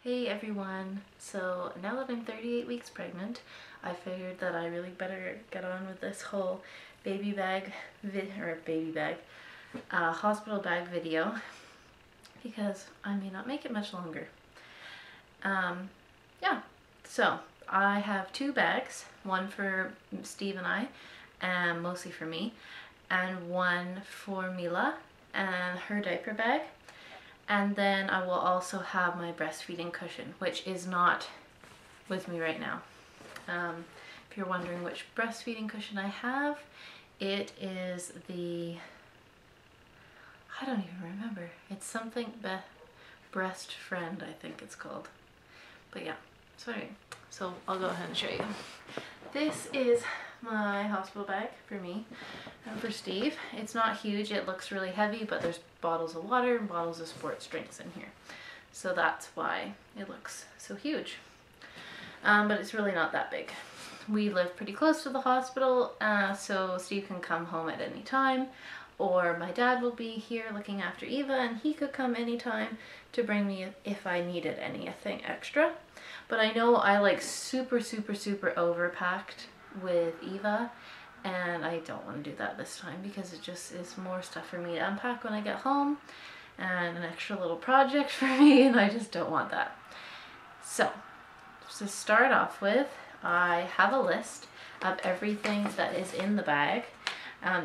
Hey everyone! So now that I'm 38 weeks pregnant, I figured that I really better get on with this whole baby bag hospital bag video because I may not make it much longer. Yeah, so I have two bags, one for Steve and I, and mostly for me, and one for Mila and her diaper bag. And then I will also have my breastfeeding cushion, which is not with me right now. If you're wondering which breastfeeding cushion I have, it is the, I don't even remember. It's something Breast Friend, I think it's called. But yeah, so anyway, so I'll go ahead and show you. This is my hospital bag for me and for Steve. It's not huge, it looks really heavy, but there's bottles of water and bottles of sports drinks in here. So that's why it looks so huge. But it's really not that big. We live pretty close to the hospital, so Steve can come home at any time, or my dad will be here looking after Eva and he could come anytime to bring me if I needed anything extra. But I know I like super overpacked with Eva, and I don't want to do that this time because it just is more stuff for me to unpack when I get home and an extra little project for me, and I just don't want that. So to start off with, I have a list of everything that is in the bag,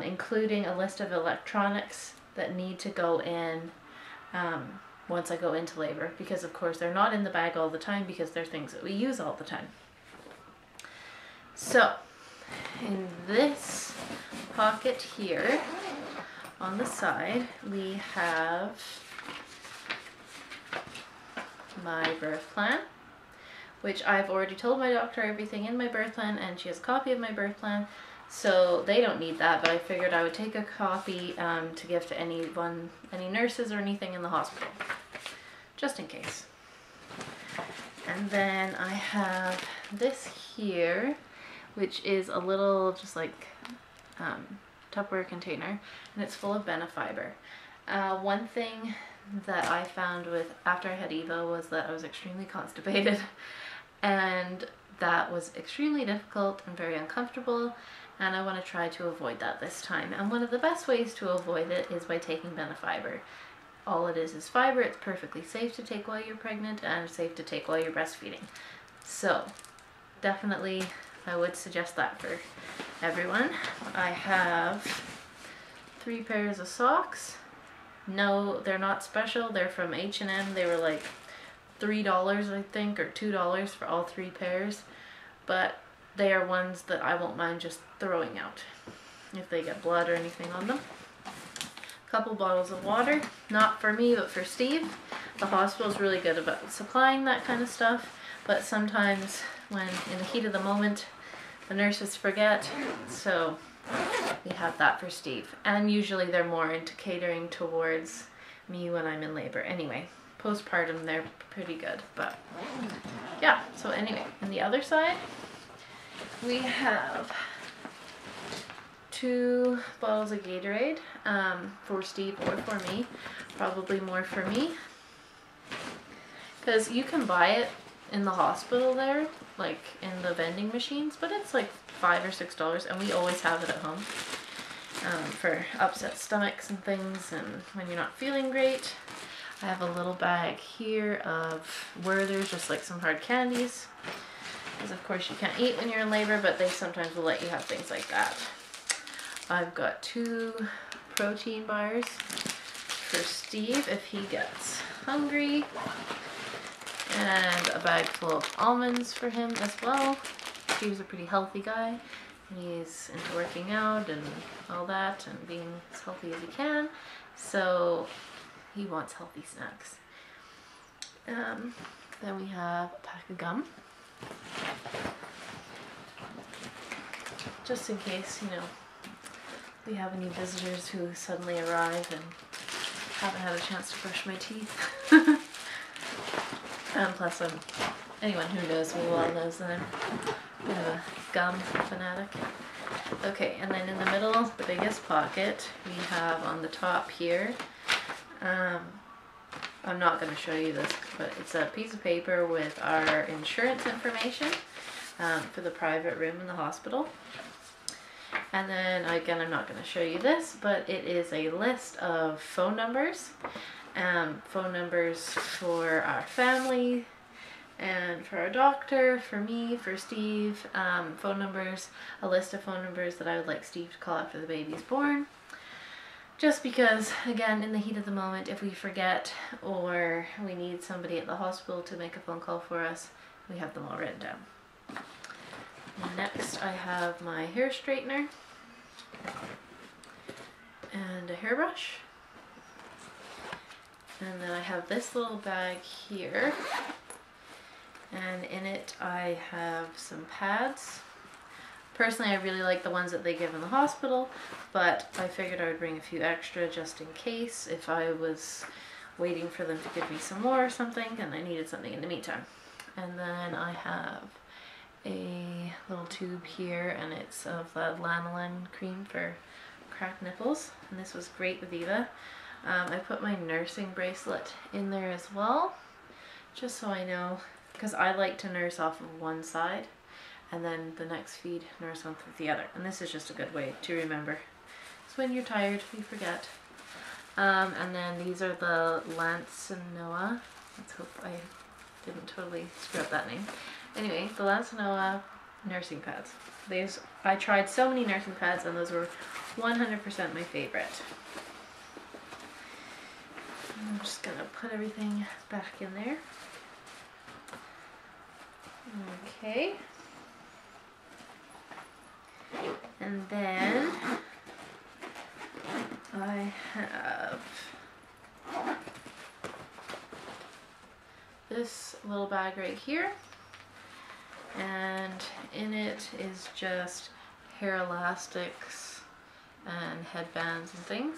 including a list of electronics that need to go in once I go into labor, because of course they're not in the bag all the time because they're things that we use all the time. So in this pocket here on the side, we have my birth plan, which I've already told my doctor everything in my birth plan, and she has a copy of my birth plan, so they don't need that, but I figured I would take a copy to give to any nurses or anything in the hospital, just in case. And then I have this here, which is a little just like Tupperware container, and it's full of Benefiber. One thing that I found after I had Eva was that I was extremely constipated, and that was extremely difficult and very uncomfortable, and I want to try to avoid that this time. And one of the best ways to avoid it is by taking Benefiber. All it is fiber. It's perfectly safe to take while you're pregnant and safe to take while you're breastfeeding. So definitely I would suggest that for everyone. I have 3 pairs of socks. No, they're not special. They're from H&M. They were like $3, I think, or $2 for all 3 pairs. But they are ones that I won't mind just throwing out if they get blood or anything on them. A couple bottles of water, not for me, but for Steve. The hospital's really good about supplying that kind of stuff, but sometimes when in the heat of the moment, the nurses forget, so we have that for Steve. And usually they're more into catering towards me when I'm in labor. Anyway, postpartum they're pretty good, but yeah. So anyway, on the other side, we have 2 bottles of Gatorade for Steve or for me, probably more for me, because you can buy it in the hospital there, like in the vending machines, but it's like $5 or $6, and we always have it at home for upset stomachs and things, and when you're not feeling great. I have a little bag here of Werther's, just like some hard candies, because of course you can't eat when you're in labor, but they sometimes will let you have things like that. I've got 2 protein bars for Steve if he gets hungry, and a bag full of almonds for him as well. Steve's a pretty healthy guy, and he's into working out and all that and being as healthy as he can, so he wants healthy snacks. Then we have a pack of gum, just in case, you know, we have any visitors who suddenly arrive and haven't had a chance to brush my teeth. And plus anyone who knows me well knows that I'm a bit of a gum fanatic. Okay, and then in the middle, the biggest pocket, we have on the top here, I'm not going to show you this, but it's a piece of paper with our insurance information for the private room in the hospital. And then again, I'm not going to show you this, but it is a list of phone numbers for our family and for our doctor, for me, for Steve, phone numbers, a list of phone numbers that I would like Steve to call after the baby's born. Just because, again, in the heat of the moment, if we forget or we need somebody at the hospital to make a phone call for us, we have them all written down. Next, I have my hair straightener and a hairbrush. And then I have this little bag here, and in it I have some pads. Personally, I really like the ones that they give in the hospital, but I figured I would bring a few extra just in case if I was waiting for them to give me some more or something and I needed something in the meantime. And then I have a little tube here, and it's of the lanolin cream for cracked nipples, and this was great with Eva. I put my nursing bracelet in there as well, just so I know, because I like to nurse off of one side and then the next feed nurse on the other, and this is just a good way to remember. So when you're tired, you forget. And then these are the Lansanoa. Let's hope I didn't totally screw up that name. Anyway, the Lansanoa nursing pads. I tried so many nursing pads, and those were 100% my favorite. I'm just gonna put everything back in there. Okay. And then I have this little bag right here, and in it is just hair elastics and headbands and things,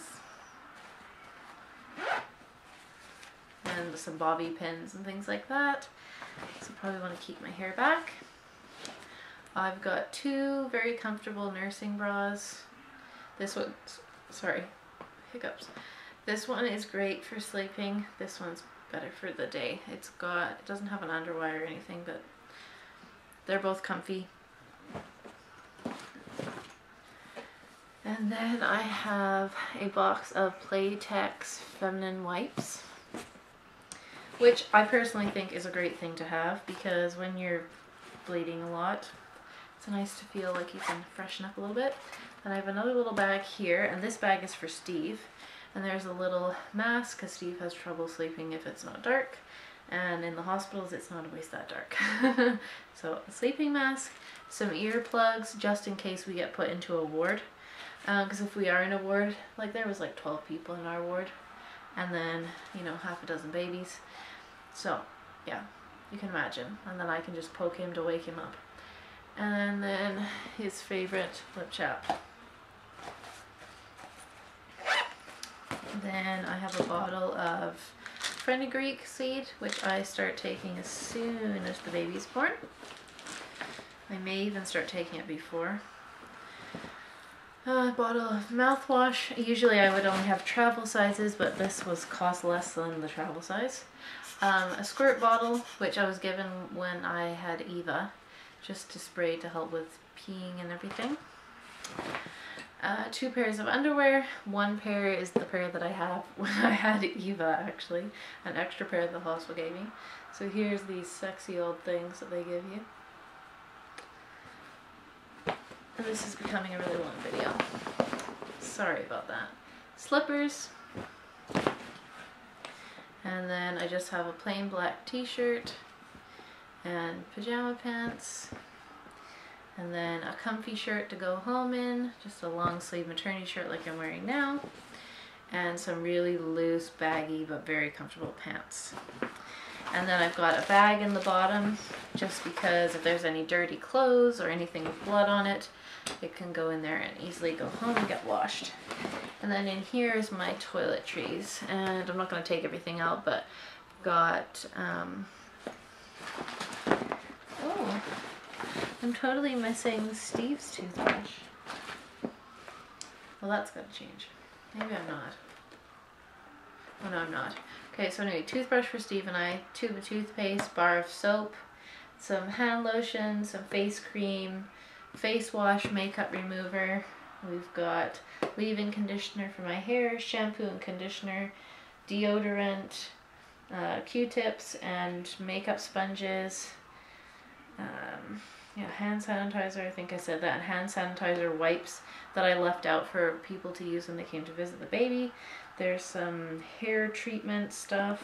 and some bobby pins and things like that. So probably want to keep my hair back. I've got two very comfortable nursing bras. This one, sorry, hiccups. This one is great for sleeping. This one's better for the day. It doesn't have an underwire or anything, but they're both comfy. And then I have a box of Playtex feminine wipes, which I personally think is a great thing to have, because when you're bleeding a lot, it's nice to feel like you can freshen up a little bit. And I have another little bag here, and this bag is for Steve. And there's a little mask, because Steve has trouble sleeping if it's not dark. And in the hospitals, it's not always that dark. So a sleeping mask, some earplugs, just in case we get put into a ward. Because if we are in a ward, like there was like 12 people in our ward, and then, you know, half a dozen babies. So, yeah, you can imagine. And then I can just poke him to wake him up. And then his favorite lip chap. Then I have a bottle of fenugreek seed, which I start taking as soon as the baby's born. I may even start taking it before. A bottle of mouthwash. Usually I would only have travel sizes, but this cost less than the travel size. A squirt bottle, which I was given when I had Eva, just to spray to help with peeing and everything. 2 pairs of underwear. 1 pair is the pair that I have when I had Eva, actually. An extra pair that the hospital gave me. So here's these sexy old things that they give you. And this is becoming a really long video. Sorry about that. Slippers. And then I just have a plain black t-shirt and pajama pants, and then a comfy shirt to go home in, just a long sleeve maternity shirt like I'm wearing now, and some really loose, baggy, but very comfortable pants. And then I've got a bag in the bottom, just because if there's any dirty clothes or anything with blood on it, it can go in there and easily go home and get washed. And then in here is my toiletries, and I'm not going to take everything out, but got oh, I'm totally missing Steve's toothbrush. Well, that's got to change. Maybe I'm not. Oh no, I'm not. Okay, so anyway, toothbrush for Steve and I, tube of toothpaste, bar of soap, some hand lotion, some face cream, face wash, makeup remover. We've got leave-in conditioner for my hair, shampoo and conditioner, deodorant, Q-tips and makeup sponges. Yeah, hand sanitizer, I think I said that, and hand sanitizer wipes that I left out for people to use when they came to visit the baby. There's some hair treatment stuff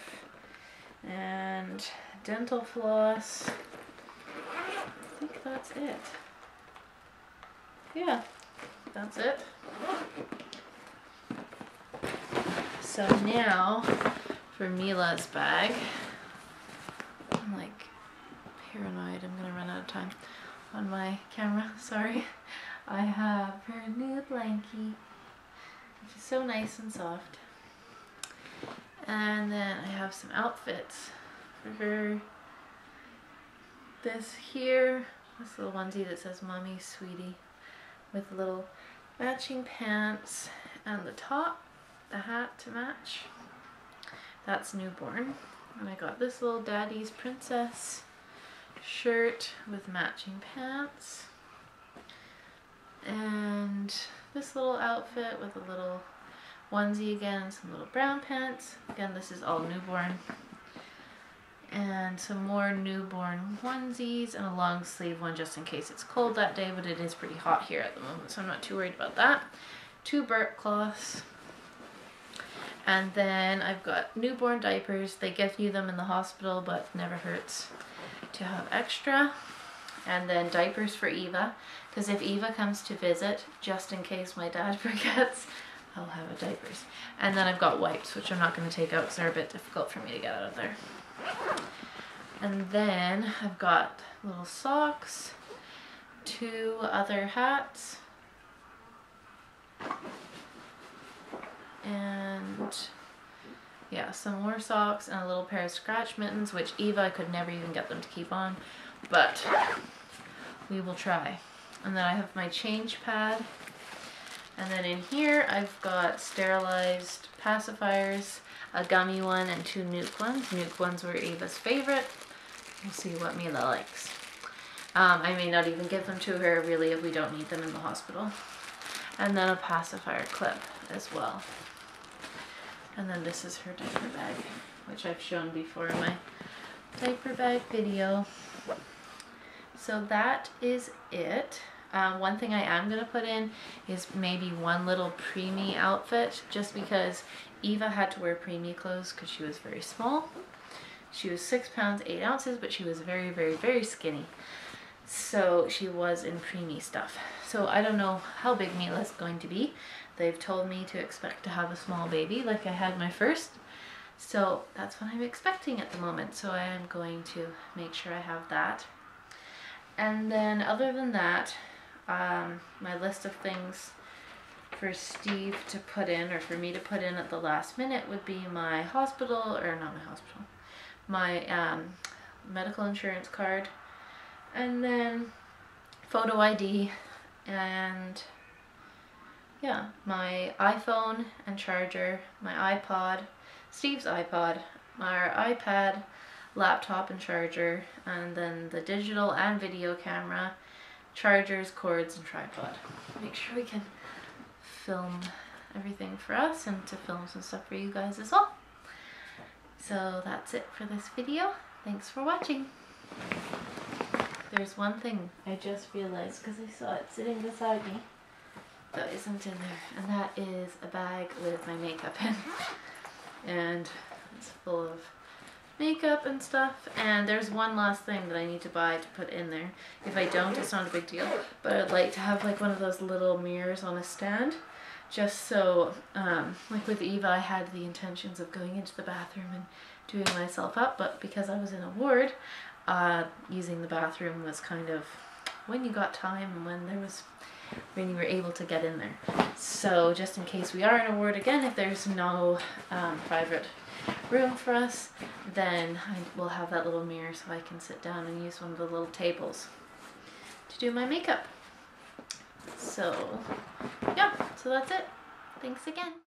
and dental floss. I think that's it. Yeah, that's it. So now for Mila's bag. I'm like paranoid I'm gonna run out of time on my camera, sorry. I have her new blankie, which is so nice and soft. And then I have some outfits for her. This here, this little onesie that says Mommy Sweetie, with little matching pants and the top, the hat to match. That's newborn. And I got this little Daddy's Princess shirt with matching pants. And this little outfit with a little onesie again, some little brown pants. Again, this is all newborn. And some more newborn onesies and a long sleeve one just in case it's cold that day, but it is pretty hot here at the moment, so I'm not too worried about that. 2 burp cloths. And then I've got newborn diapers. They give you them in the hospital, but never hurts to have extra. And then diapers for Eva, because if Eva comes to visit, just in case my dad forgets, I'll have a diapers. And then I've got wipes, which I'm not going to take out because they're a bit difficult for me to get out of there. And then I've got little socks, 2 other hats, and yeah, some more socks and a little pair of scratch mittens, which Eva, I could never even get them to keep on, but we will try. And then I have my change pad. And then in here I've got sterilized pacifiers, a gummy one and 2 nuke ones. Nuke ones were Eva's favorite. We'll see what Mila likes. I may not even give them to her really if we don't need them in the hospital. And then a pacifier clip as well. And then this is her diaper bag, which I've shown before in my diaper bag video. So that is it. One thing I am going to put in is maybe one little preemie outfit, just because Eva had to wear preemie clothes because she was very small. She was 6 pounds 8 ounces, but she was very, very, very skinny. So she was in preemie stuff. So I don't know how big Mila's going to be. They've told me to expect to have a small baby like I had my first. So that's what I'm expecting at the moment. So I am going to make sure I have that. And then other than that, my list of things for Steve to put in, or for me to put in at the last minute, would be my hospital, or not my hospital, my medical insurance card, and then photo ID, and yeah, my iPhone and charger, my iPod, Steve's iPod, our iPad, laptop and charger, and then the digital and video camera, chargers, cords, and tripod. Make sure we can film everything for us and to film some stuff for you guys as well. So that's it for this video. Thanks for watching. There's one thing I just realized because I saw it sitting beside me that isn't in there, and that is a bag with my makeup in. And it's full of makeup and stuff, and there's one last thing that I need to buy to put in there. If I don't, it's not a big deal, but I'd like to have like one of those little mirrors on a stand, just so like with Eva, I had the intentions of going into the bathroom and doing myself up, but because I was in a ward, using the bathroom was kind of when you got time and when you were able to get in there. So just in case we are in a ward again, if there's no private room for us, then I will have that little mirror so I can sit down and use one of the little tables to do my makeup. So yeah, so that's it. Thanks again.